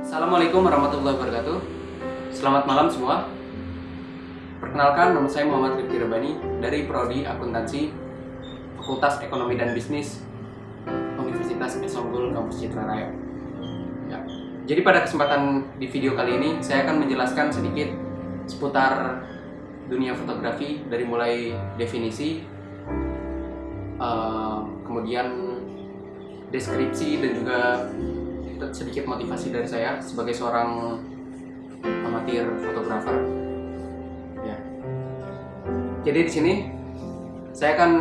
Assalamualaikum warahmatullahi wabarakatuh. Selamat malam semua. Perkenalkan, nama saya Muhammad Rifki Rabani dari Prodi Akuntansi Fakultas Ekonomi dan Bisnis Universitas S. Unggul Kampus Citra Raya. Ya. Jadi pada kesempatan di video kali ini saya akan menjelaskan sedikit seputar dunia fotografi, dari mulai definisi, kemudian deskripsi, dan juga sedikit motivasi dari saya sebagai seorang amatir fotografer. Ya. Jadi di sini saya akan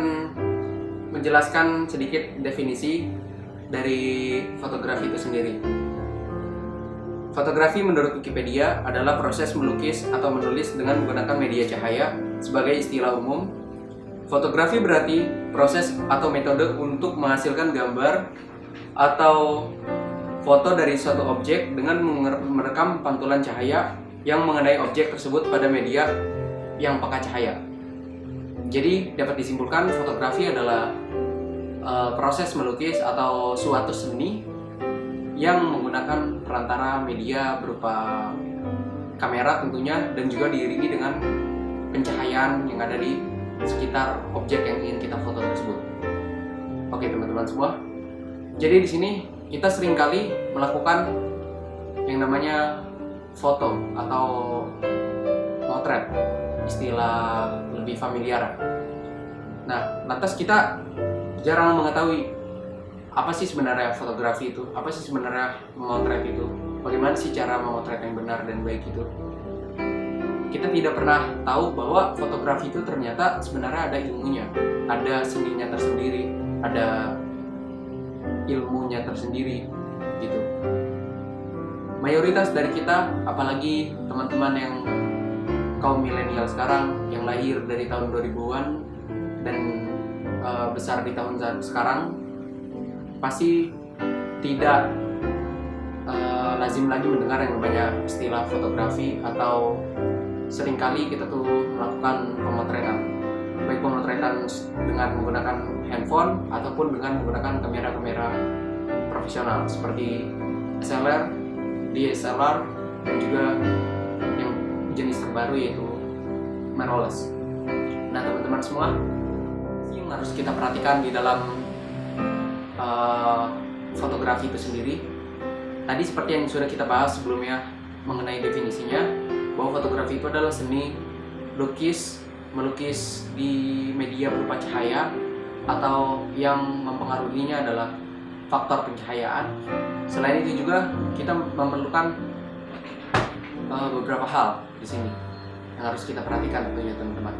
menjelaskan sedikit definisi dari fotografi itu sendiri. Fotografi menurut Wikipedia adalah proses melukis atau menulis dengan menggunakan media cahaya. Sebagai istilah umum, fotografi berarti proses atau metode untuk menghasilkan gambar atau foto dari suatu objek dengan merekam pantulan cahaya yang mengenai objek tersebut pada media yang peka cahaya. Jadi dapat disimpulkan fotografi adalah proses melukis atau suatu seni yang menggunakan perantara media berupa kamera tentunya, dan juga diiringi dengan pencahayaan yang ada di sekitar objek yang ingin kita foto tersebut. Oke teman-teman semua, jadi di sini kita seringkali melakukan yang namanya foto atau motret, istilah lebih familiar. Nah, lantas kita jarang mengetahui apa sih sebenarnya fotografi itu, apa sih sebenarnya memotret itu, bagaimana sih cara memotret yang benar dan baik itu. Kita tidak pernah tahu bahwa fotografi itu ternyata sebenarnya ada ilmunya, ada seninya tersendiri, ada ilmunya tersendiri gitu. Mayoritas dari kita, apalagi teman-teman yang kaum milenial sekarang yang lahir dari tahun 2000-an dan besar di tahun sekarang, pasti tidak lazim lagi mendengar yang namanya istilah fotografi, atau seringkali kita tuh melakukan pemotretan, baik pemotretan dengan menggunakan handphone ataupun dengan menggunakan kamera-kamera profesional seperti SLR, DSLR, dan juga yang jenis terbaru yaitu mirrorless. Nah teman-teman semua, yang harus kita perhatikan di dalam fotografi itu sendiri, tadi seperti yang sudah kita bahas sebelumnya mengenai definisinya, bahwa fotografi itu adalah seni melukis di media berupa cahaya, atau yang mempengaruhinya adalah faktor pencahayaan. Selain itu juga kita memerlukan beberapa hal di sini yang harus kita perhatikan tentunya teman-teman.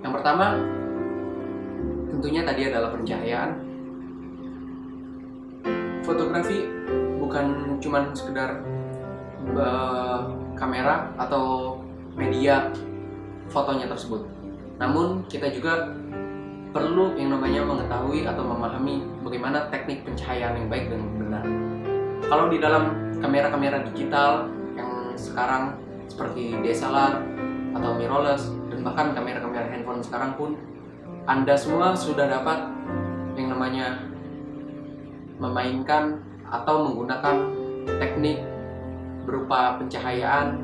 Yang pertama tentunya tadi adalah pencahayaan. Fotografi bukan cuman sekedar kamera atau media fotonya tersebut, namun kita juga perlu yang namanya mengetahui atau memahami bagaimana teknik pencahayaan yang baik dan benar. Kalau di dalam kamera-kamera digital yang sekarang seperti DSLR atau mirrorless, dan bahkan kamera-kamera handphone sekarang pun, Anda semua sudah dapat yang namanya memainkan atau menggunakan teknik berupa pencahayaan,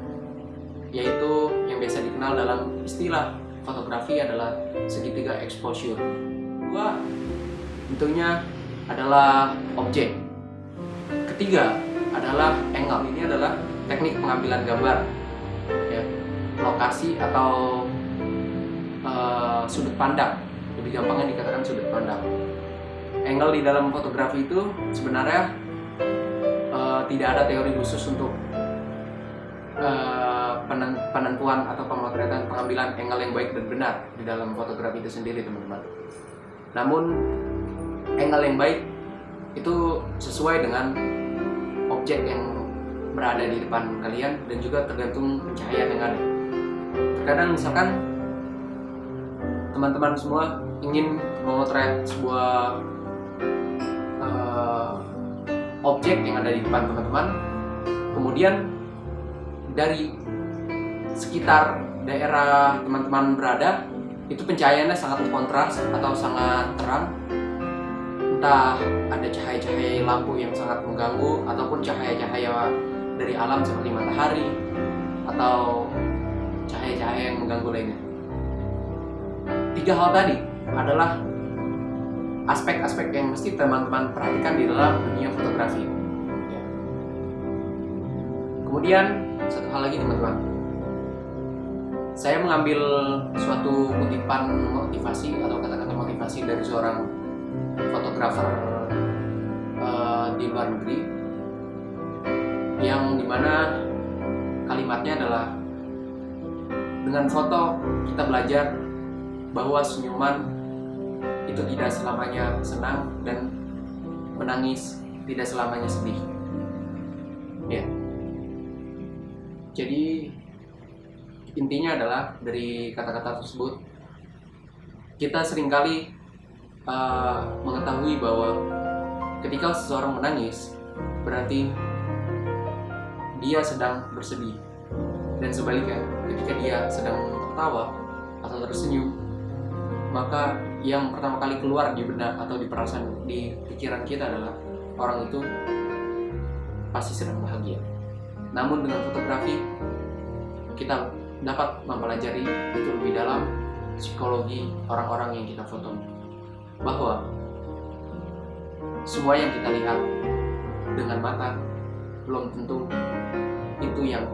yaitu yang biasa dikenal dalam istilah fotografi adalah segitiga exposure. Kedua tentunya adalah objek. Ketiga adalah angle. Ini adalah teknik pengambilan gambar, ya, lokasi atau sudut pandang. Lebih gampangnya dikatakan sudut pandang. Angle di dalam fotografi itu sebenarnya tidak ada teori khusus untuk penentuan atau pemotretan pengambilan angle yang baik dan benar di dalam fotografi itu sendiri teman-teman. Namun angle yang baik itu sesuai dengan objek yang berada di depan kalian, dan juga tergantung pencahayaan yang ada. Terkadang misalkan teman-teman semua ingin memotret sebuah objek yang ada di depan teman-teman, kemudian dari sekitar daerah teman-teman berada itu pencahayaannya sangat kontras atau sangat terang, entah ada cahaya-cahaya lampu yang sangat mengganggu ataupun cahaya-cahaya dari alam seperti matahari atau cahaya-cahaya yang mengganggu lainnya. 3 hal tadi adalah aspek-aspek yang mesti teman-teman perhatikan di dalam dunia fotografi. Kemudian satu hal lagi teman-teman, saya mengambil suatu kutipan motivasi atau kata-kata motivasi dari seorang fotografer di luar negeri, yang dimana kalimatnya adalah, dengan foto kita belajar bahwa senyuman itu tidak selamanya senang dan menangis tidak selamanya sedih. Ya. Jadi intinya adalah dari kata-kata tersebut kita seringkali mengetahui bahwa ketika seseorang menangis berarti dia sedang bersedih, dan sebaliknya ketika dia sedang tertawa atau tersenyum, maka yang pertama kali keluar di benak atau di perasaan, di pikiran kita adalah orang itu pasti sedang bahagia. Namun dengan fotografi kita dapat mempelajari itu lebih dalam psikologi orang-orang yang kita foto, bahwa semua yang kita lihat dengan mata belum tentu itu yang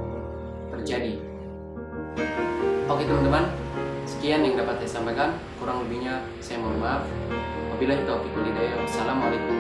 terjadi. Oke teman-teman, sekian yang dapat saya sampaikan. Kurang lebihnya saya mohon maaf. Wabillahi taufiq wal hidayah. Wassalamualaikum